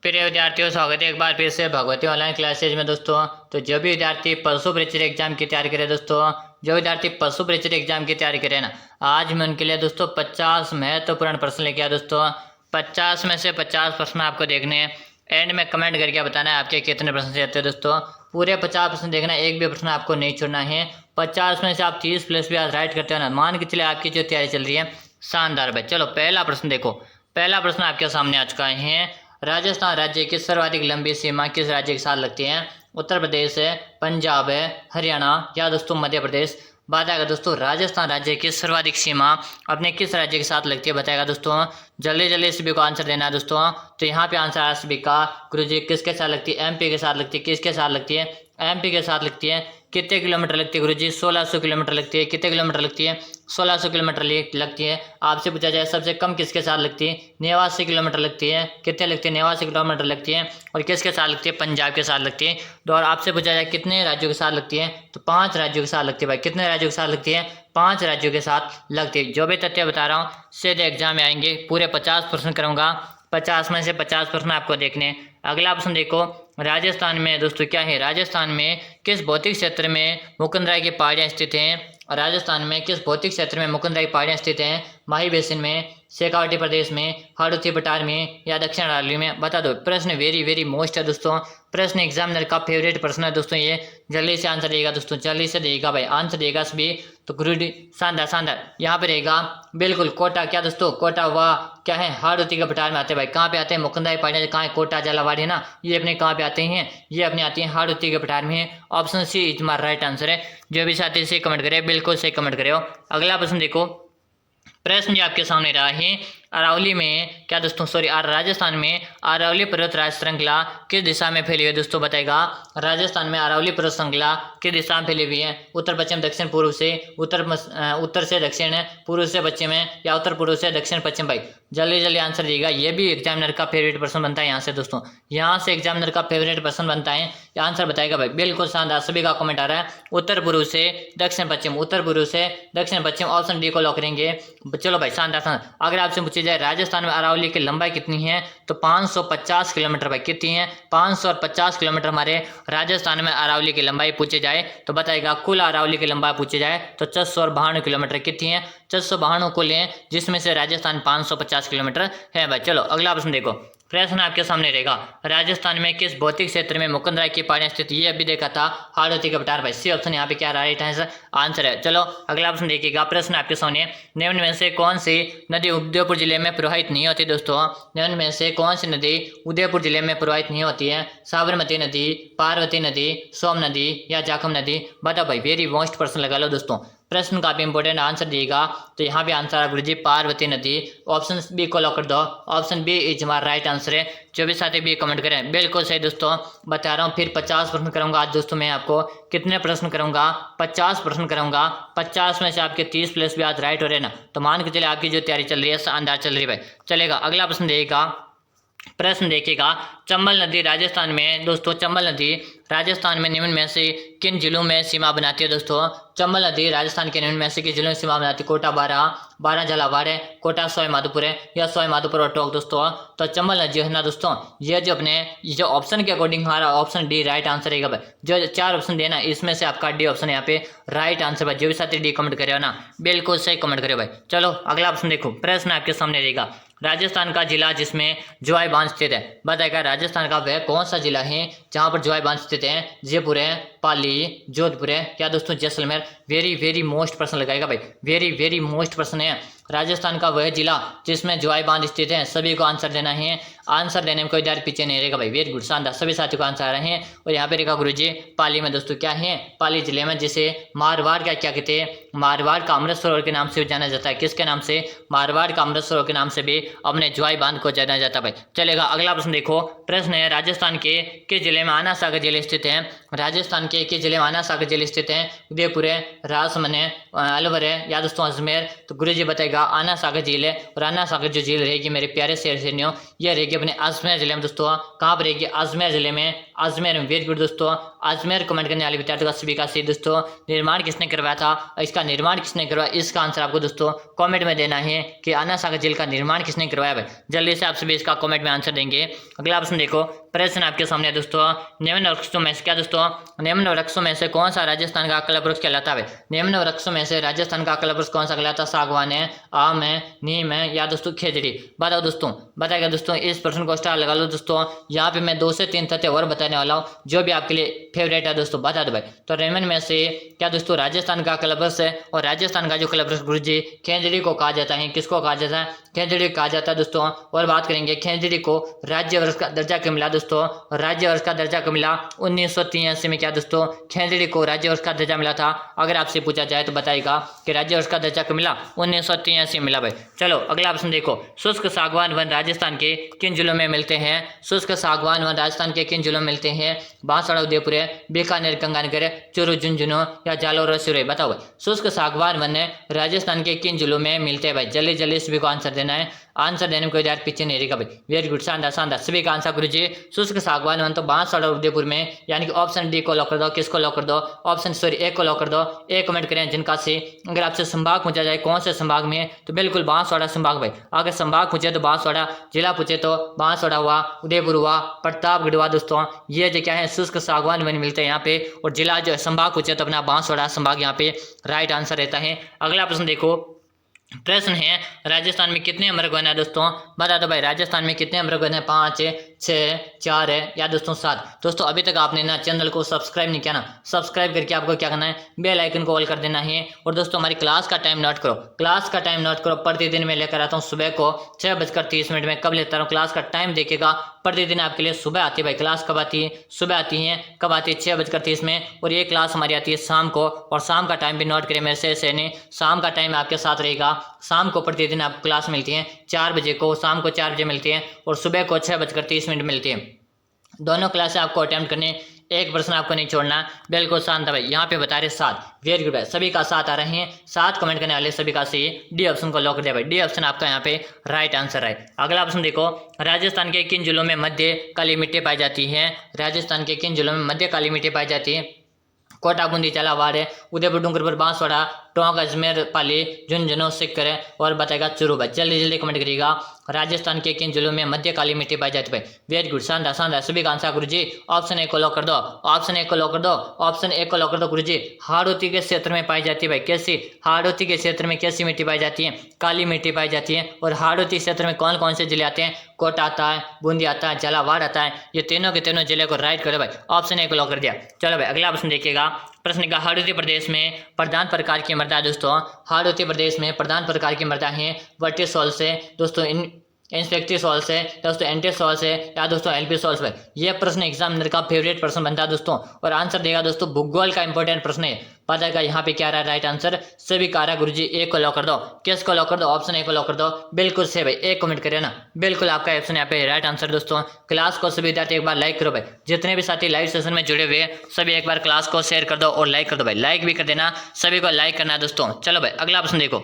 प्रिय विद्यार्थियों, स्वागत है एक बार फिर से भगवती ऑनलाइन क्लासेज में दोस्तों। तो जो भी विद्यार्थी पशु परिचय एग्जाम की तैयारी करें दोस्तों, जो विद्यार्थी पशु परिचय एग्जाम की तैयारी करें ना, आज मैं उनके लिए दोस्तों 50 महत्वपूर्ण प्रश्न लेके आया दोस्तों। 50 में से 50 प्रश्न आपको देखने हैं। एंड में कमेंट करके बताना है आपके कितने प्रश्न से आते हैं दोस्तों। पूरे 50 प्रश्न देखना, एक भी प्रश्न आपको नहीं छोड़ना है। 50 में से आप 30 प्लस भी आज राइट करते हो ना, मान के चले आपकी जो तैयारी चल रही है शानदार भाई। चलो पहला प्रश्न देखो। पहला प्रश्न आपके सामने आ चुका है। राजस्थान राज्य की सर्वाधिक लंबी सीमा किस राज्य के साथ लगती है? उत्तर प्रदेश है, पंजाब है, हरियाणा या दोस्तों मध्य प्रदेश। बताएगा दोस्तों राजस्थान राज्य की सर्वाधिक सीमा अपने किस राज्य के साथ लगती है, बताएगा दोस्तों। जल्दी जल्दी सभी को आंसर देना है दोस्तों। तो यहाँ पे आंसर आ सभी का। गुरुजी किसके साथ लगती है? एमपी के साथ लगती है। किसके साथ लगती है? एमपी के साथ लगती है। कितने किलोमीटर लगती है गुरुजी? 1600 किलोमीटर लगती है। कितने किलोमीटर लगती है? 1600 किलोमीटर लगती है। आपसे पूछा जाए सबसे कम किसके साथ लगती है? 89 किलोमीटर लगती है। कितने लगती है? 89 किलोमीटर लगती है। और किसके साथ लगती है? पंजाब के साथ लगती है। तो और आपसे पूछा जाए कितने राज्यों के साथ लगती है, तो 5 राज्यों के साथ लगती है भाई। कितने राज्यों के साथ लगती है? 5 राज्यों के साथ लगती है। जो भी तथ्य बता रहा हूँ सीधे एग्जाम में आएंगे। पूरे 50 प्रश्न करूंगा, 50 में से 50 प्रश्न आपको देखने। अगला प्रश्न देखो। राजस्थान में दोस्तों क्या है? राजस्थान में किस भौतिक क्षेत्र में मुकुंदराय की पहाड़ियां स्थित हैं? राजस्थान में किस भौतिक क्षेत्र में मुकुंदराय की पहाड़ियां स्थित हैं? माही बेसिन में, शेखावटी प्रदेश में, हाड़ौती पठार में या दक्षिण अरावली में? बता दो। प्रश्न वेरी वेरी मोस्ट है दोस्तों। प्रश्न एग्जामिनर का फेवरेट प्रश्न है दोस्तों ये। जल्दी से आंसर देगा दोस्तों, जल्दी से देगा भाई, आंसर देगा सभी। तो गुरुजी शानदार शानदार। यहाँ पे रहेगा बिल्कुल कोटा। क्या दोस्तों? कोटा वाह क्या है? हाड़ौती के पठार में आते हैं भाई। कहाँ पे आते हैं? मुकुंदराय पहाड़ियां कहाँ है? कोटा झालावाड़ है ना, ये अपने कहाँ पे आते हैं? ये अपने आती हैं हाड़ौती के पठार में। Option C is my right answer है। जो भी साथी से कमेंट करे बिल्कुल सही कमेंट करे हो। अगला प्रश्न देखो। प्रश्न जो आपके सामने रहा है, अरावली में क्या दोस्तों राजस्थान में अरावली पर्वतराज श्रृंखला किस दिशा में फैली हुई है दोस्तों, बताएगा। राजस्थान में अरावली पर्वत श्रृंखला किस दिशा में फैली हुई है? उत्तर पश्चिम, दक्षिण पूर्व से, उत्तर से दक्षिण, पूर्व से पश्चिम है या उत्तर पूर्व से दक्षिण पश्चिम? भाई जल्दी जल्दी आंसर देगा। ये भी एग्जामिनर का फेवरेट प्रश्न बनता है यहाँ से दोस्तों। यहाँ से एग्जामिनर का फेवरेट प्रश्न बनता है। आंसर बताएगा भाई। बिल्कुल शानदार, सभी का कमेंट आ रहा है। उत्तर पूर्व से दक्षिण पश्चिम, उत्तर पूर्व से दक्षिण पश्चिम, ऑप्शन डी को लॉक करेंगे। चलो भाई शानदार शानदार। अगर आपसे पूछी जाए राजस्थान में अरावली की लंबाई कितनी है, तो 550 किलोमीटर भाई। कितनी है? 550 किलोमीटर हमारे राजस्थान में अरावली की लंबाई पूछी जाए तो बताएगा। कुल अरावली की लंबाई पूछी जाए तो 452 किलोमीटर। कितनी है? 452 कुल है, जिसमें से राजस्थान 550 किलोमीटर है भाई। चलो अगला प्रश्न देखो। प्रश्न आपके सामने रहेगा। राजस्थान में किस भौतिक क्षेत्र में मुकुंदराय की पहाड़ियां स्थित? ये अभी देखा था हाड़ौती का पठार भाई। सी ऑप्शन यहाँ पे क्या राइट आंसर है। चलो अगला प्रश्न देखिएगा। प्रश्न आपके सामने, निम्न में से कौन सी नदी उदयपुर जिले में प्रवाहित नहीं होती दोस्तों? निम्न में से कौन सी नदी उदयपुर जिले में प्रवाहित नहीं होती है? साबरमती नदी, पार्वती नदी, सोम नदी या जाखम नदी? बताओ भाई। वेरी मोस्ट प्रश्न लगा लो दोस्तों। प्रश्न काफी इंपॉर्टेंट आंसर दिएगा। तो यहाँ पे आंसर है गुरुजी पार्वती नदी। ऑप्शन बी को लॉक कर दो। ऑप्शन बी इज हमारा राइट आंसर है। जो भी साथी भी कमेंट करें बिल्कुल सही दोस्तों। बता रहा हूँ फिर 50 प्रश्न करूंगा आज दोस्तों। मैं आपको कितने प्रश्न करूंगा? 50 प्रश्न करूंगा। 50 में से आपके 30 प्लस भी आज राइट हो रहे ना, तो मान के चले आपकी जो तैयारी चल रही है शानदार चल रही है भाई। चलेगा अगला प्रश्न देगा। प्रश्न देखिएगा। चंबल नदी राजस्थान में दोस्तों, चंबल नदी राजस्थान में निम्न में से किन जिलों में सीमा बनाती है दोस्तों? चंबल नदी राजस्थान के निम्न में से किन जिलों में सीमा बनाती है? कोटा 12 झालावाड़ है, कोटा सवाई माधोपुर है या सवाई माधोपुर और टोंक दोस्तों। तो चंबल नदी है ना दोस्तों, ये जो अपने जो ऑप्शन के अकॉर्डिंग हमारा ऑप्शन डी राइट आंसर रहेगा भाई। जो 4 ऑप्शन देना इसमें से आपका डी ऑप्शन यहाँ पे राइट आंसर भाई। जो भी साथी डी कमेंट करे ना बिल्कुल सही कमेंट करे भाई। चलो अगला ऑप्शन देखो। प्रश्न आपके सामने रहेगा। राजस्थान का जिला जिसमें जोआई बांध स्थित है, बताएगा। राजस्थान का वह कौन सा जिला है जहां पर जोआई बांध स्थित है? जयपुर है, पाली, जोधपुर है या दोस्तों जैसलमेर? वेरी वेरी मोस्ट प्रश्न लगाएगा भाई। वेरी वेरी मोस्ट प्रश्न है। राजस्थान का वह जिला जिसमें जोआई बांध स्थित है, सभी को आंसर देना है। आंसर देने में कोई देर पीछे नहीं रहेगा भाई। वेरी गुड शानदार, सभी साथियों को आंसर आ रहे हैं। और यहाँ पे रहेगा गुरुजी पाली में दोस्तों। क्या है? पाली जिले में, जिसे मारवाड़ का क्या कहते हैं? मारवाड़ का अमृत सरोवर के नाम से भी जाना जाता है। किसके नाम से? मारवाड़ का अमृत सरोवर के नाम से भी अपने जोआई बांध को जाना जाता है भाई। चलेगा अगला प्रश्न देखो। प्रश्न है राजस्थान के किस जिले में आना सागर जिले स्थित है? राजस्थान के किस जिले में आना सागर जिले स्थित है? उदयपुर है, राजसमंद है, अलवर है या दोस्तों अजमेर? तो गुरुजी बताएगा आना सागर झील है। और आना सागर जो झील रहेगी मेरे प्यारे शेर सैनियों, यह रहेगी अपने अजमेर जिले में दोस्तों। कहाँ पर रहेगी? अजमेर जिले में अजमेर में। वेरी गुड दोस्तों, अजमेर कमेंट करने वाले विद्यार्थियों का सभी का सही दोस्तों। निर्माण किसने करवाया था, इसका निर्माण किसने करवाया, इसका आंसर आपको दोस्तों कमेंट में देना है कि आना सागर झील का निर्माण किसने करवाया भाई। जल्दी से आप सभी इसका कमेंट में आंसर देंगे। अगला प्रश्न देखो, प्रश्न आपके सामने दोस्तों, निम्न वृक्षों में से क्या दोस्तों, निम्न वृक्षों में से कौन सा राजस्थान का कलप वृक्ष कहलाता है। निम्न वृक्षों में से राजस्थान का कलप वृक्ष कौन सा कहलाता है, सागवान है, आम है, नीम है या दोस्तों खेजड़ी। बताओ दोस्तों, बताएगा दोस्तों। इस प्रश्न को स्टार लगा लो दोस्तों। यहाँ पे मैं 2 से 3 तथ्य और बताने वाला हूँ जो भी आपके लिए फेवरेट है दोस्तों, बता दो भाई। तो निम्न में से क्या दोस्तों राजस्थान का कलप वृक्ष है, और राजस्थान का जो कलप वृक्ष गुरु जी खेजड़ी को कहा जाता है। किसको कहा जाता है, खेजड़ी कहा जाता है दोस्तों। और बात करेंगे खेजड़ी को राज्य वृक्ष का दर्जा क्यों मिला दोस्तों, राज्य वृक्ष का दर्जा क्यों मिला 1983 में, क्या दोस्तों खेजड़ी को राज्य वृक्ष का दर्जा मिला था। अगर आपसे पूछा जाए तो बताएगा कि राज्य वृक्ष का दर्जा क्यों मिला, 1983 मिला भाई। चलो अगला ऑप्शन देखो, शुष्क सागवान वन राजस्थान के किन जिलों में मिलते हैं। शुष्क सागवान वन राजस्थान के किन जिलों में मिलते हैं, बांसवाड़ा उदयपुर है, बीकानेर गंगानगर, चूरू झुंझुनू या जालौर और सिरोही। बताओ भाई, शुष्क सागवान वन राजस्थान के किन जिलों में मिलते हैं भाई। जल्दी जल्दी सभी को आंसर देना है, आंसर देने में कोई यार पीछे नहीं रहेगा भाई। वेरी गुड, शानदार शानदार, सभी का आंसर गुरु जी शुष्क सागवान वन तो बांसवाड़ा उदयपुर में, यानी कि ऑप्शन डी को लॉक कर दो। किसको लॉक कर दो, ऑप्शन सॉरी ए को लॉक कर दो। ए कमेंट करें जिनका से। अगर आपसे संभाग पूछा जाए कौन से संभाग में, तो बिल्कुल बांसवाड़ा संभाग भाई। अगर संभाग पूछे तो बांसवाड़ा, जिला पूछे तो बांसवाड़ा हुआ, उदयपुर हुआ, प्रतापगढ़ हुआ दोस्तों। ये जो क्या है शुष्क सागवान वन मिलते हैं यहाँ पे। और जिला जो संभाग पूछे तो अपना बांसवाड़ा संभाग यहाँ पे राइट आंसर रहता है। अगला प्रश्न देखो, प्रश्न है राजस्थान में कितने अमरगन है दोस्तों, बता दो भाई। राजस्थान में कितने अमरगन है, 5 है, 6, 4 है या दोस्तों 7। दोस्तों अभी तक आपने ना चैनल को सब्सक्राइब नहीं किया ना, सब्सक्राइब करके आपको क्या करना है, बेल आइकन को ऑल कर देना है। और दोस्तों हमारी क्लास का टाइम नोट करो, क्लास का टाइम नोट करो। प्रतिदिन मैं लेकर आता हूँ सुबह को 6:30 में। कब लेता हूँ क्लास का टाइम देखिएगा, प्रतिदिन आपके लिए सुबह आती है भाई। क्लास कब आती है, सुबह आती है। कब आती है, 6:30 में। और ये क्लास हमारी आती है शाम को। और शाम का टाइम भी नोट करें मेरे से नहीं, शाम का टाइम आपके साथ रहेगा। शाम को प्रतिदिन आपको क्लास मिलती है 4 बजे को, शाम को 4 बजे मिलती है। और सुबह को 6:30 मिलती है। दोनों क्लासें आपको अटेम्प्ट करने, एक प्रश्न आपको नहीं छोड़ना, बिल्कुल शांत भाई। यहाँ पे बता रहे 7, वेरी गुड भाई, सभी का 7 आ रहे हैं। 7 कमेंट करने वाले सभी का सही, डी ऑप्शन को लॉक कर दिया भाई। डी ऑप्शन आपका यहाँ पे राइट आंसर है। अगला ऑप्शन देखो, राजस्थान के किन जिलों में मध्य काली मिट्टी पाई जाती है। राजस्थान के किन जिलों में मध्य काली मिट्टी पाई जाती है। कोटा, बूंदी, झालावाड़, उदयपुर, डूंगरपुर, बांसवाड़ा, टोंक, अजमेर, पाली, झुंझुनू, सीकर और बताएगा चूरू भाई। जल्दी जल्दी कमेंट करिएगा, राजस्थान के किन जिलों में मध्य काली मिट्टी पाई जाती है। वेरी गुड, शानदार शानदार, सभी का answer Guru ji option A को लॉक कर दो। ऑप्शन ए को लॉक कर दो, ऑप्शन ए को लॉक कर दो गुरु जी। हाड़ौती के क्षेत्र में पाई जाती है भाई। कैसी, हाड़ौती के क्षेत्र में कैसी मिट्टी पाई जाती है, काली मिट्टी पाई जाती है। और हाड़ौती क्षेत्र में कौन कौन से जिले आते हैं, कोटा आता है, बूंदी आता है, झालावाड़ आता है। ये तीनों के तीनों जिले को राइट करो भाई, ऑप्शन ए को लॉक कर दिया। चलो भाई अगला प्रश्न देखिएगा। प्रश्न का, हाड़ौती प्रदेश में प्रधान प्रकार की मृदा दोस्तों, हाड़ौती प्रदेश में प्रधान प्रकार की मृदा है वर्टिसॉल से दोस्तों, इंस्पेक्टिव सॉल से दोस्तों, एंटी सॉल से या दोस्तों एलपी सॉल्स पर। यह प्रश्न एग्जामिनर का फेवरेट प्रश्न बनता है दोस्तों। और आंसर देगा दोस्तों, भूगोल का इंपॉर्टेंट प्रश्न है। पता है यहाँ पे क्या रहा है राइट आंसर, सभी का रहा गुरु जी। ए को लॉक कर दो। किसको लॉक कर दो, ऑप्शन ए को लॉक कर दो। बिल्कुल से भाई, एक कमेंट करिए ना, बिल्कुल आपका ऑप्शन यहाँ पे राइट आंसर दोस्तों। क्लास को सभी विद्यार्थी एक बार लाइक करो भाई। जितने भी साथी लाइव सेशन में जुड़े हुए सभी एक बार क्लास को शेयर कर दो और लाइक कर दो भाई। लाइक भी कर देना, सभी को लाइक करना है दोस्तों। चलो भाई अगला प्रश्न देखो।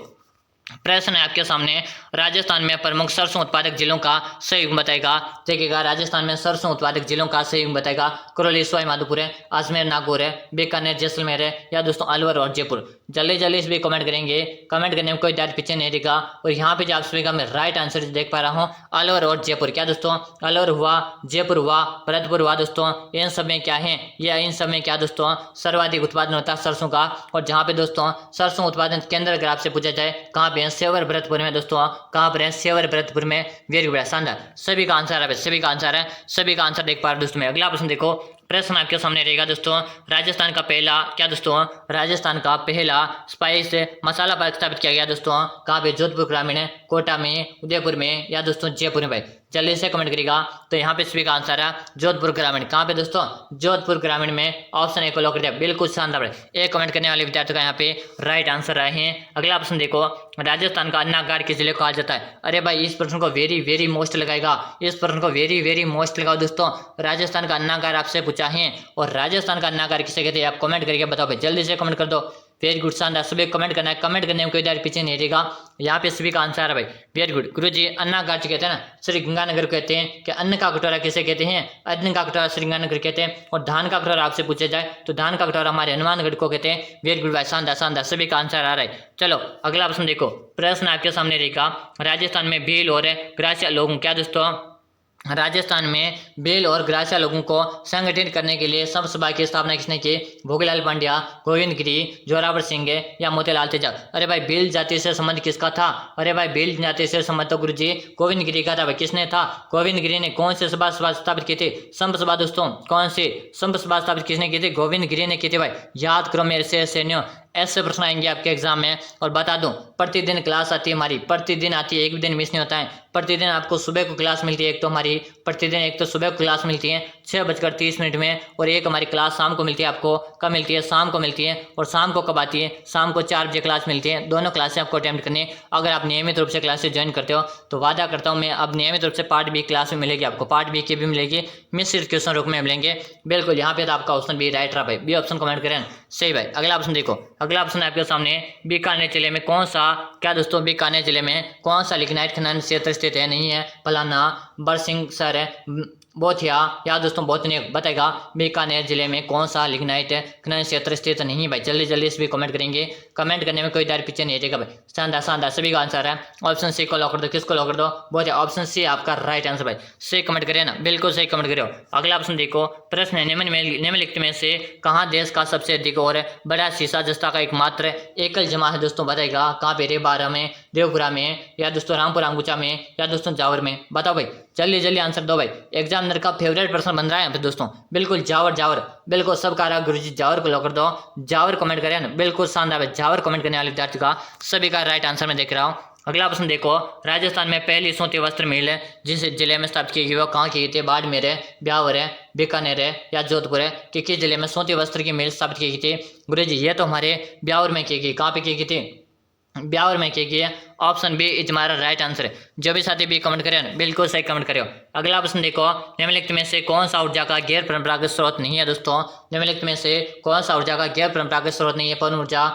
प्रश्न है आपके सामने, राजस्थान में प्रमुख सरसों उत्पादक जिलों का संयुक्त बताएगा। देखिएगा, राजस्थान में सरसों उत्पादक जिलों का संयुक्त बताएगा। करौली, सवाई माधोपुर है, अजमेर, नागौर है, बीकानेर, जैसलमेर है या दोस्तों अलवर और जयपुर। जल्दी जल्दी इस भी कमेंट करेंगे, कमेंट करने में कोई दाद पीछे नहीं रहेगा। और यहाँ पे जो आप सभी का मैं राइट आंसर देख पा रहा हूँ, अलवर और जयपुर। क्या दोस्तों, अलवर हुआ, जयपुर हुआ, भरतपुर हुआ दोस्तों। इन सब में क्या है, या इन सब में क्या दोस्तों सर्वाधिक उत्पादन होता है सरसों का। और जहाँ पे दोस्तों सरसों उत्पादन केंद्र अगर आपसे पूछा जाए कहाँ पे है, सेवर भरतपुर में दोस्तों। कहाँ पर है, सेवर भरतपुर में। वेरी गुड, शानदार, सभी का आंसर है, सभी का आंसर है, सभी का आंसर देख पा रहे दोस्तों। में अगला प्रश्न देखो। प्रश्न आपके सामने रहेगा दोस्तों, राजस्थान का पहला क्या दोस्तों, राजस्थान का पहला स्पाइस मसाला पार्क स्थापित किया गया दोस्तों। कहाँ पे, जोधपुर ग्रामीण है, कोटा में, उदयपुर में या दोस्तों जयपुर में भाई। जल्दी से कमेंट करेगा। तो यहाँ पे सभी का आंसर है जोधपुर ग्रामीण। कहाँ पे दोस्तों, जोधपुर ग्रामीण में। ऑप्शन ए को लॉक कर दिया, बिल्कुल शानदार। एक कमेंट करने वाले विद्यार्थियों का यहाँ पे राइट आंसर रहे हैं। अगला प्रश्न देखो, राजस्थान का अन्नागार किस जिले को कहा जाता है। अरे भाई इस प्रश्न को वेरी वेरी मोस्ट लगाएगा, इस प्रश्न को वेरी वेरी मोस्ट लगाओ दोस्तों। राजस्थान का अन्नागार आपसे पूछा है, और राजस्थान का अन्नागार किसे कहते हैं, आप कमेंट करके बताओ भाई। जल्दी से कमेंट कर दो, वेरी गुड, शानदार। सभी कमेंट करना है, कमेंट करने में कोई देर पीछे नहीं रहेगा। यहाँ पे सभी का आंसर है भाई, वेरी गुड। गुरु जी अन्नागाची कहते हैं ना, श्री गंगानगर कहते हैं कि अन्न का कटोरा किसे कहते हैं, अन्न का कटोरा श्री गंगानगर कहते हैं। और धान का कटोरा आपसे पूछा जाए तो धान का कटोरा हमारे हनुमानगढ़ को कहते हैं। वेरी गुड भाई, शानदार शानदार, सभी का आंसर आ रहा है। चलो अगला प्रश्न देखो, प्रश्न आपके सामने रहेगा, राजस्थान में भील और ग्रासीय लोगों, क्या दोस्तों, राजस्थान में भील और ग्रासीय लोगों को संगठित करने के लिए संघ सभा की स्थापना किसने की, भोगीलाल पांड्या, गोविंद गिरी, जोरावर सिंह या मोतीलाल तेजाब। अरे भाई भील जाति से संबंध किसका था, अरे भाई भील जाति से संबंध तो गुरु जी गोविंद गिरी का था भाई। किसने था, गोविंद गिरी ने। कौन सी सभा स्थापित की थी, संघ सभा दोस्तों, कौन सी संघ सभा स्थापित किसने की थी, गोविंद गिरी ने की थी भाई। याद करो मेरे से सैनियों, ऐसे प्रश्न आएंगे आपके एग्जाम में। और बता दूं प्रतिदिन क्लास आती है हमारी, प्रतिदिन आती है, एक भी दिन मिस नहीं होता है। प्रतिदिन आपको सुबह को क्लास मिलती है, एक तो हमारी प्रतिदिन एक तो सुबह को क्लास मिलती है 6:30 में, और एक हमारी क्लास शाम को मिलती है। आपको कब मिलती है, शाम को मिलती है। और शाम को कब आती है, शाम को 4 बजे क्लास मिलती है। दोनों क्लासें आपको अटेम्प्ट करनी है। अगर आप नियमित रूप से क्लासेस ज्वाइन करते हो तो वादा करता हूँ मैं, अब नियमित रूप से पार्ट बी क्लास में मिलेगी आपको, पार्ट बी की भी मिलेगी, मिश्रित क्वेश्चन रूप में मिलेंगे। बिल्कुल, यहाँ पे तो आपका ऑप्शन बी राइट रहा भाई, बी ऑप्शन कमेंट करें सही भाई। अगला ऑप्शन देखो, अगला ऑप्शन आपके सामने, बीकानेर जिले में कौन सा, क्या दोस्तों, बीकानेर जिले में कौन सा लिग्नाइट खनन क्षेत्र स्थित है, नहीं है फलाना, बरसिंह सर है, बोथिया, या दोस्तों बहुत नहीं बताएगा बीकानेर जिले में कौन सा लिग्नाइट खनन क्षेत्र स्थित नहीं भाई। जल्दी जल्दी इस भी कमेंट करेंगे, कमेंट करने में कोई देर पीछे नहीं रहेगा भाई। शानदार शानदार, सभी का आंसर है ऑप्शन सी को लॉक कर दो। किसको लॉक कर दो, बहुत ऑप्शन सी आपका राइट आंसर भाई। सही कमेंट करिए ना, बिल्कुल सही कमेंट करियो। अगला ऑप्शन देखो, प्रश्न है निम्नलिखित में से कहाँ देश का सबसे अधिक और बड़ा शीशा जस्ता का एकमात्र एकल जमा है दोस्तों, बताएगा कहाँ पे, रेबारा में, देवपुरा में, या दोस्तों रामपुर अंगुचा में, या दोस्तों जावर में। बताओ भाई, जल्दी जल्दी आंसर दो भाई। एग्जामिनर का फेवरेट प्रश्न बन रहा है यहाँ पे दोस्तों, बिल्कुल जावर जावर, बिल्कुल सब कह रहा है गुरुजी जावर को लॉक कर दो। जावर कमेंट करें ना, बिल्कुल शानदार है, जावर कमेंट करने वाले विद्यार्थी का सभी का राइट आंसर मैं देख रहा हूँ। अगला प्रश्न देखो, राजस्थान में पहली सूती वस्त्र मिल है जिस जिले में स्थापित की गई वो कहाँ की गई थी, बाड़मेर है, ब्यावर है, बीकानेर है, या जोधपुर है। किस जिले में सूती वस्त्र की मिल स्थापित की गई थी, गुरुजी ये तो हमारे ब्यावर में की गई। कहाँ पे की गई थी, ब्यावर में की गई है। ऑप्शन बी इज हमारा राइट आंसर है। जो भी साथी बी कमेंट करें बिल्कुल सही कमेंट करियो। अगला प्रश्न देखो, निम्नलिखित में से कौन सा ऊर्जा का गैर परंपरागत स्रोत नहीं है दोस्तों, निम्नलिखित में से कौन सा ऊर्जा का गैर परंपरागत स्रोत नहीं है, पवन ऊर्जा,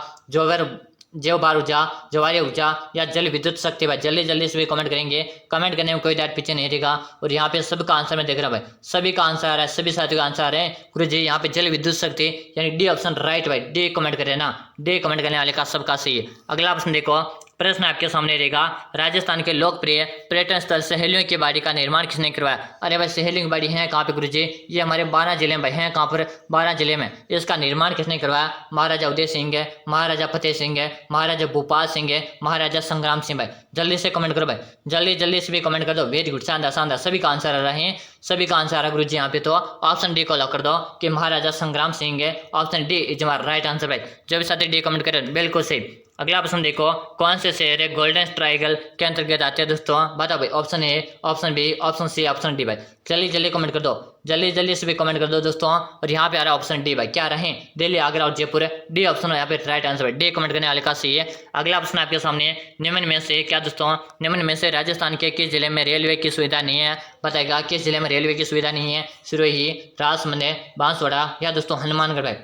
जैव भार ऊर्जा, ज्वारीय ऊर्जा, या जल विद्युत शक्ति भाई। जल्दी जल्दी से भी कमेंट करेंगे, कमेंट करने में कोई देर पीछे नहीं रहेगा। और यहाँ पे सबका आंसर मैं देख रहा भाई, सभी का आंसर आ रहा है, सभी साथियों का आंसर आ रहा है गुरु जी यहाँ पे जल विद्युत शक्ति, यानी डी ऑप्शन राइट भाई। डी कमेंट करें ना, डी कमेंट करने वाले का सबका सही है। अगला प्रश्न देखो, प्रश्न आपके सामने रहेगा, राजस्थान के लोकप्रिय पर्यटन स्थल सहेलियों की बाड़ी का निर्माण किसने करवाया। अरे भाई सहेलियों की बाड़ी है कहाँ पे गुरुजी, ये हमारे 12 जिले में भाई है। कहाँ पर, 12 जिले में। इसका निर्माण किसने करवाया, महाराजा उदय सिंह है, महाराजा फतेह सिंह है, महाराजा भूपाल सिंह है, महाराजा संग्राम सिंह भाई। जल्दी से कमेंट करो भाई, जल्दी जल्दी से भी कमेंट कर दो। वेरी गुड, शानदार शानदार, सभी का आंसर आ रहा है, सभी का आंसर आ रहा है गुरुजी यहाँ पे। तो ऑप्शन डी को लॉक कर दो कि महाराजा संग्राम सिंह है। ऑप्शन डी इज हमारा राइट आंसर भाई। जो भी साथी डी कमेंट करें बिल्कुल सही। अगला प्रश्न देखो, कौन से शहर है गोल्डन ट्रायंगल के अंतर्गत आते हैं दोस्तों, बताओ भाई। Option A, option B, option C, option D भाई। जल्दी जल्दी कमेंट कर दो, जल्दी जल्दी से भी कमेंट कर दो दोस्तों। और यहाँ पे आ रहा है ऑप्शन डी भाई, क्या रहे, दिल्ली, आगरा और जयपुर। डी ऑप्शन यहाँ पे राइट आंसर भाई, डी कमेंट करने वाले का सही है। अगला प्रश्न आपके सामने, निम्न में से क्या दोस्तों, निम्न में से राजस्थान के किस जिले में रेलवे की सुविधा नहीं है, बताएगा किस जिले में रेलवे की सुविधा नहीं है, सिरोही, राजसमंद, बांसवाड़ा, या दोस्तों हनुमानगढ़ भाई।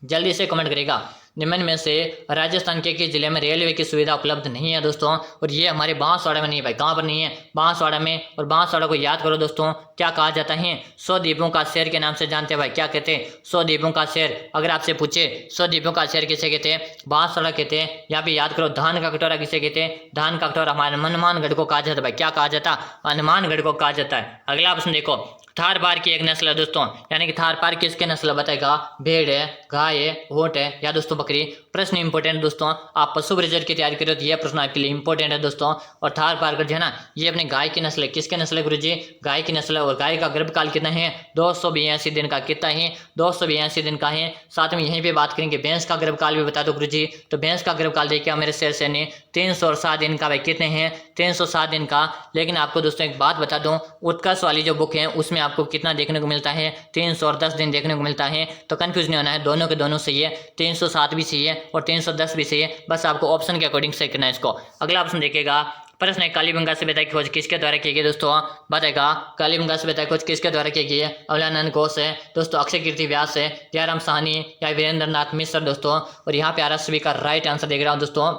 जल्दी से कमेंट करेगा, निम्न में से राजस्थान के किस जिले में रेलवे की सुविधा उपलब्ध नहीं है दोस्तों। और ये हमारे बांसवाड़ा में नहीं है भाई। कहाँ पर नहीं है, बांसवाड़ा में। और बांसवाड़ा को याद करो दोस्तों, क्या कहा जाता है, 100 द्वीपों का शहर के नाम से जानते हैं भाई। क्या कहते हैं, 100 द्वीपों का शहर। अगर आपसे पूछे 100 द्वीपों का शहर किसे कहते हैं, बांसवाड़ा कहते हैं। यहाँ पे याद करो, धान का कटोरा किसे कहते हैं, धान का कटोरा हमारे हनुमानगढ़ को कहा जाता है भाई। क्या कहा जाता, हनुमानगढ़ को कहा जाता है। अगला प्रश्न देखो, थार पार की एक नस्ल है दोस्तों, यानी कि थार पार किसके नस्ल बताएगा, भेड़ है, गाय है, ऊंट है, या दोस्तों बकरी। प्रश्न इंपॉर्टेंट दोस्तों, आप पशु रिजल्ट की तैयारी करो तो यह प्रश्न आपके लिए इंपॉर्टेंट है दोस्तों। और थार पार कर जो है ना, ये अपने गाय की नस्ल है। किसके नस्ल है गुरुजी, गाय की नस्ल है। और गाय का गर्भकाल कितना है, 282 दिन का। कितना है, 282 दिन का है। साथ में यहीं पे बात करेंगे भैंस का गर्भकाल भी बता दो गुरुजी। तो भैंस का गर्भकाल देखिए मेरे शेर से ने 307 दिन का भाई। कितने हैं, 307 दिन का। लेकिन आपको दोस्तों एक बात बता दूं, उत्कर्ष वाली जो बुक है उसमें आपको कितना देखने को मिलता है, 310 दिन देखने को मिलता है। तो कंफ्यूज नहीं होना है, दोनों के दोनों सही है, 307 भी सही है और 310 भी सही है। बस आपको ऑप्शन के अकॉर्डिंग सही करना है इसको। अगला ऑप्शन देखेगा, प्रश्न है कालीबंगा सभ्यता की खोज किसके द्वारा की गई दोस्तों, बताएगा कालीबंगा सभ्यता की खोज किसके द्वारा की गई है। अमलानंद घोष है दोस्तों, अक्षय कीर्ति व्यास है, दयाराम साहनी या वीरेंद्र नाथ मिश्र दोस्तों। और यहाँ पे आ रहा सभी का राइट आंसर देख रहा हूँ दोस्तों,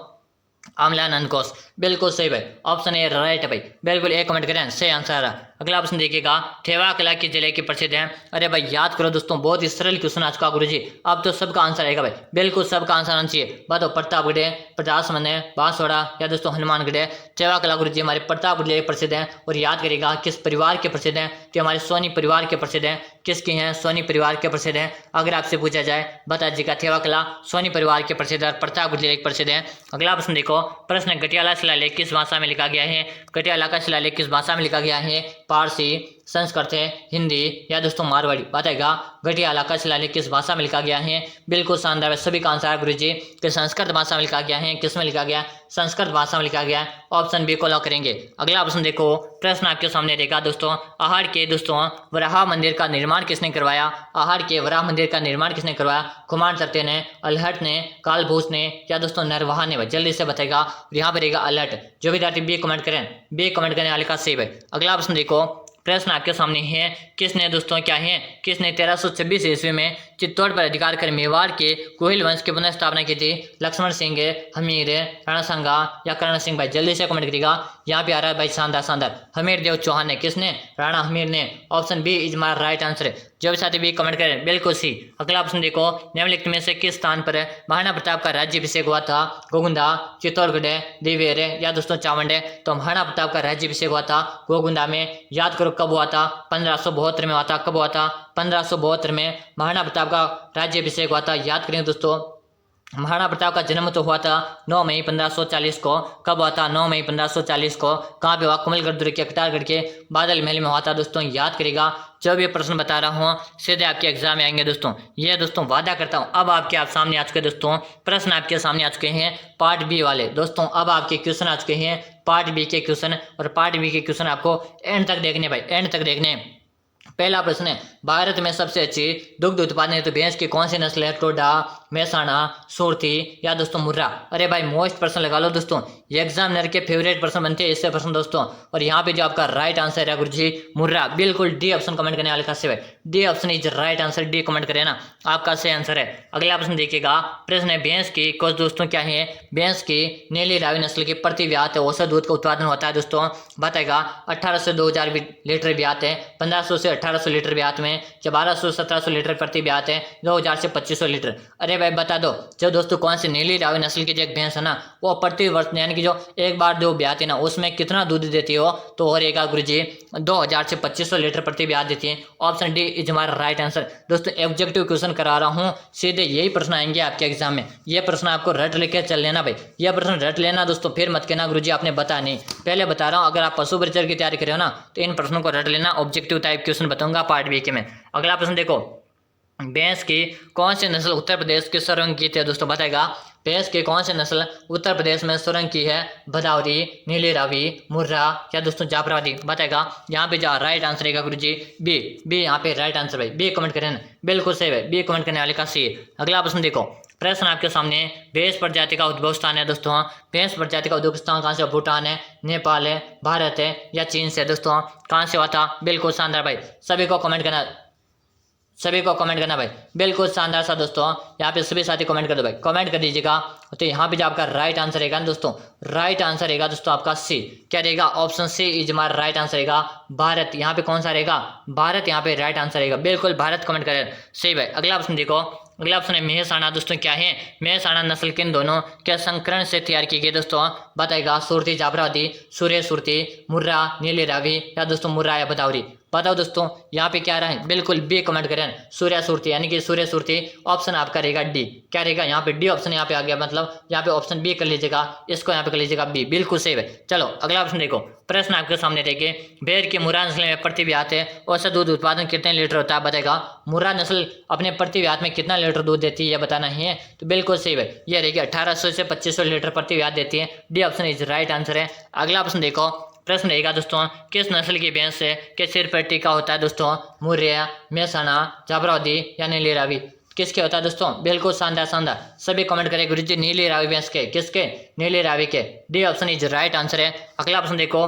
अमलानंद घोष। बिल्कुल सही भाई, ऑप्शन ए राइट है भाई, बिल्कुल एक कमेंट करें, सही आंसर आ रहा। अगला ऑप्शन देखिएगा, ठेवा कला की जिले की प्रसिद्ध है। अरे भाई याद करो दोस्तों, बहुत ही सरल क्वेश्चन आज का गुरुजी, अब तो सबका आंसर आएगा भाई, बिल्कुल सबका आंसर आना चाहिए। बताओ प्रतापगढ़ है, पचासमन है, बांसवाड़ा या दोस्तों हनुमानगढ़ है। ठेवा कला गुरुजी हमारे प्रतापगढ़ जिले के प्रसिद्ध है। और याद करेगा किस परिवार के प्रसिद्ध है, तो हमारे सोनी परिवार के प्रसिद्ध है। किसकी हैं, सोनी परिवार के प्रसिद्ध है। अगर आपसे पूछा जाए बता दीजिएगा ठेवा कला सोनी परिवार के प्रसिद्ध है और प्रतापगढ़ जिले के प्रसिद्ध है। अगला प्रश्न देखो, प्रश्न गटियाला शिलालेख किस भाषा में लिखा गया है। गटियाला का शिलालेख किस भाषा में लिखा गया है, पारसी, संस्कृत है, हिंदी या दोस्तों मारवाड़ी। बताएगा गटियाला का शिलालेख किस भाषा में लिखा गया है। बिल्कुल शानदार है, सभी का आंसर है गुरु जी कि संस्कृत भाषा में लिखा गया है। किस में लिखा गया, संस्कृत भाषा में लिखा गया। ऑप्शन बी को लॉक करेंगे। अगला प्रश्न देखो, प्रश्न आपके सामने रहेगा दोस्तों, आहड़ के दोस्तों वराह मंदिर का निर्माण किसने करवाया। आहड़ के वराह मंदिर का निर्माण किसने करवाया, कुमार तृतीय ने, अल्हट ने, कालभूष ने या दोस्तों नरवाहा ने। जल्दी से बताएगा, यहाँ पर रहेगा अल्हट। जो विद्यार्थी बी कमेंट करें, बी कमेंट करने वाले का सही है। अगला प्रश्न देखो, प्रश्न आपके सामने है, किसने दोस्तों क्या है, किसने 1326 ईस्वी में चित्तौड़ पर अधिकार कर मेवाड़ के गोहिल वंश की पुनः स्थापना की थी। लक्ष्मण सिंह है, हमीर है, राणा संगा या कर्ण सिंह। भाई जल्दी से कमेंट करिएगा, यहाँ पे आ रहा है भाई शानदार शानदार, हमीर देव चौहान ने। किसने, राणा हमीर ने। ऑप्शन बी इज मार राइट आंसर। जो भी साथी भी कमेंट करें, बिल्कुल सी। अगला ऑप्शन देखो, निम्नलिखित में से किस स्थान पर महाराणा प्रताप का राज्याभिषेक हुआ था। गोगुंदा, चित्तौड़गढ़, देवेर या दोस्तों चावंड है। तो महाराणा प्रताप का राज्याभिषेक हुआ था गोगुंदा में। याद करो कब हुआ था, 1572 में हुआ था। कब हुआ था, 1572 में महाराणा प्रताप का राज्याभिषेक हुआ था। याद करें दोस्तों, महाराणा प्रताप का जन्म तो हुआ था 9 मई 1540 को। कब हुआ था, 9 मई 1540 को। कहाँ पे हुआ, कुमलगढ़ दुर्ग के कटारगढ़ के बादल महल में हुआ था दोस्तों। याद करेगा, जब ये प्रश्न बता रहा हूँ सीधे आपके एग्जाम में आएंगे दोस्तों, ये दोस्तों वादा करता हूँ। अब आपके आप सामने आ चुके दोस्तों, प्रश्न आपके सामने आ चुके हैं पार्ट बी वाले दोस्तों। अब आपके क्वेश्चन आ चुके हैं पार्ट बी के क्वेश्चन, और पार्ट बी के क्वेश्चन आपको एंड तक देखने भाई, एंड तक देखने। पहला प्रश्न है, भारत में सबसे अच्छी दुग्ध उत्पादन हेतु भैंस की कौन सी नस्ल है। टोडा, मेहसाणा, सुरती या दोस्तों मुर्रा। अरे भाई मोस्ट प्रश्न लगा लो दोस्तों, ये एग्जामिनर के फेवरेट प्रश्न बनते हैं इससे प्रश्न दोस्तों। और यहाँ पे जो आपका राइट आंसर है गुरुजी मुर्रा, बिल्कुल डी ऑप्शन कमेंट करने वाले का से D option is right answer. D comment करें ना, आपका सही आंसर है। अगला प्रश्न देखिएगा, प्रश्न है भैंस की कुछ दोस्तों क्या है। भैंस की नीली रावी नस्ल की प्रति ब्यात औसत दूध का उत्पादन होता है दोस्तों। बताएगा 1800 से 2000 लीटर ब्यात है, 1500 से 1800 लीटर ब्यात में, 1200 1700 लीटर प्रति ब्यात है, 2000 से 2500 लीटर। अरे भाई बता दो, जो दोस्तों कौन सी नीली रावी नस्ल की जो एक भैंस है ना, वो प्रति वर्ष यानी कि जो एक बार जो ब्यात है ना उसमें कितना दूध देती हो, तो हो रहेगा गुरुजी 2000 से 2500 लीटर प्रति ब्यात देती है। ऑप्शन डी इज हमारा राइट आंसर। दोस्तों ऑब्जेक्टिव क्वेश्चन करा रहा हूँ, सीधे यही प्रश्न आएंगे आपके एग्जाम में। ये प्रश्न आपको रट लेके चल लेना भाई, ये प्रश्न रट लेना दोस्तों, फिर मत कहना गुरुजी आपने बता नहीं। पहले बता रहा हूँ, अगर आप पशु परिचर की तैयारी कर रहे हो ना तो इन प्रश्नों को रट लेना। ऑब्जेक्टिव टाइप क्वेश्चन बताऊंगा पार्ट बी के में। अगला प्रश्न देखो, भैंस की कौन सी नस्ल उत्तर प्रदेश के सुरंग की थी दोस्तों। बताएगा भैंस की कौन सी नस्ल उत्तर प्रदेश में सुरंग की है। भदावरी, नीली रावी, मुर्रा या दोस्तों जाफराबादी। बताएगा यहाँ पे जा राइट आंसर रहेगा गुरुजी बी। बी यहाँ पे राइट आंसर भाई, बी कमेंट करें, बिल्कुल सही है, बी कमेंट करने वाले का सी। अगला प्रश्न देखो, प्रश्न आपके सामने, भैंस प्रजाति का उद्भव स्थान है दोस्तों। भैंस प्रजाति का उद्भव स्थान कहाँ से, भूटान है, नेपाल है, भारत है या चीन से दोस्तों। कहाँ से हुआ था, बिल्कुल शानदार भाई, सभी को कमेंट करना, सभी को कमेंट करना भाई, बिल्कुल शानदार सा दोस्तों। यहाँ पे सभी साथी कमेंट कर दो भाई, कमेंट कर दीजिएगा। तो यहाँ पे जो आपका राइट आंसर रहेगा दोस्तों, राइट आंसर रहेगा दोस्तों आपका सी। क्या रहेगा, ऑप्शन सी इज हमारा राइट आंसर रहेगा भारत। यहाँ पे कौन सा रहेगा, भारत, यहाँ पे राइट आंसर रहेगा, बिल्कुल भारत कमेंट करें, सही भाई। अगला ऑप्शन देखो, अगला ऑप्शन है मेहसाणा दोस्तों। क्या है, मेहसाणा नस्ल किन दोनों क्या संकरण से तैयार की गई दोस्तों। बताएगा सुरती जाफराबादी, सूर्य सुरती, मुर्रा, नीली रावी या दोस्तों मुर्रा या भदावरी। बताओ दोस्तों यहाँ पे क्या रहा है, बिल्कुल बी कमेंट करें, सूर्य सुरती यानी कि सूर्य सुरती। ऑप्शन आपका रहेगा डी। क्या रहेगा, यहाँ पे डी ऑप्शन यहाँ पे आ गया, मतलब यहाँ पे ऑप्शन बी कर लीजिएगा, इसको यहाँ पे कर लीजिएगा बी, बिल्कुल सही है। चलो अगला ऑप्शन देखो, प्रश्न आपके सामने देखिए, भेड़ की मुर्रा नस्ल में प्रति ब्यात है औसत दूध उत्पादन कितने लीटर होता है। बताएगा मुर्रा नस्ल अपने प्रति ब्यात में कितना लीटर दूध देती है, यह बताना है। तो बिल्कुल सही है, यह रहेगी 1800 से 2500 लीटर प्रति ब्यात देती है। D option is right answer है। अगला ऑप्शन देखो, प्रश्न रहेगा दोस्तों, किस नस्ल की भैंस है के सिर पर टीका होता है दोस्तों। मुर्रा, मेहसाणा, जाफराबादी या नीली रावी। किसके होता है दोस्तों? बिल्कुल शानदार शानदार, सभी कमेंट करें गुरुजी नीली रावी भैंस के। किसके? नीली रावी के। D option is right answer है। अगला ऑप्शन देखो,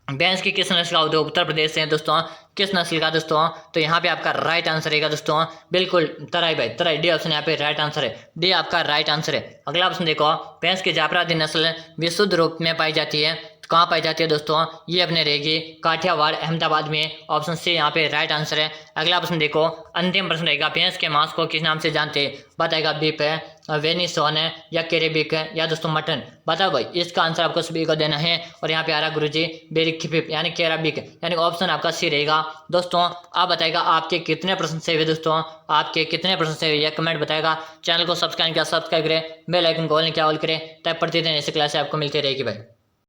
भैंस की किस नस्ल का उद्योग उत्तर प्रदेश से है दोस्तों? किस नस्ल का दोस्तों? तो यहाँ पे आपका राइट आंसर रहेगा दोस्तों बिल्कुल तराई भाई, तराई। डी ऑप्शन यहाँ पे राइट आंसर है। डी आपका राइट आंसर है। अगला ऑप्शन देखो, भैंस की जाफराबादी नस्ल विशुद्ध रूप में पाई जाती है, कहाँ पाई जाती है दोस्तों? ये अपने रहेगी काठियावाड़ अहमदाबाद में। ऑप्शन सी यहाँ पे राइट आंसर है। अगला ऑप्शन देखो, अंतिम प्रश्न रहेगा, भैंस के मांस को किस नाम से जानते हैं? बताएगा बीफ है, वेनिसोन है, या केरेबिक है, या दोस्तों मटन। बताओ भाई, इसका आंसर आपको सभी को देना है। और यहाँ पे आ रहा गुरुजी बेरिक यानी केराबिक, यानी ऑप्शन आपका सी रहेगा। दोस्तों आप बताएगा आपके कितने प्रश्न सही हुए दोस्तों, आपके कितने प्रश्न सही हुए, कमेंट बताएगा। चैनल को सब्सक्राइब किया, सब्सक्राइब करें, बेल आइकन को ऑल नहीं किया ऑल करें, तब प्रतिदिन ऐसी क्लास आपको मिलती रहेगी भाई।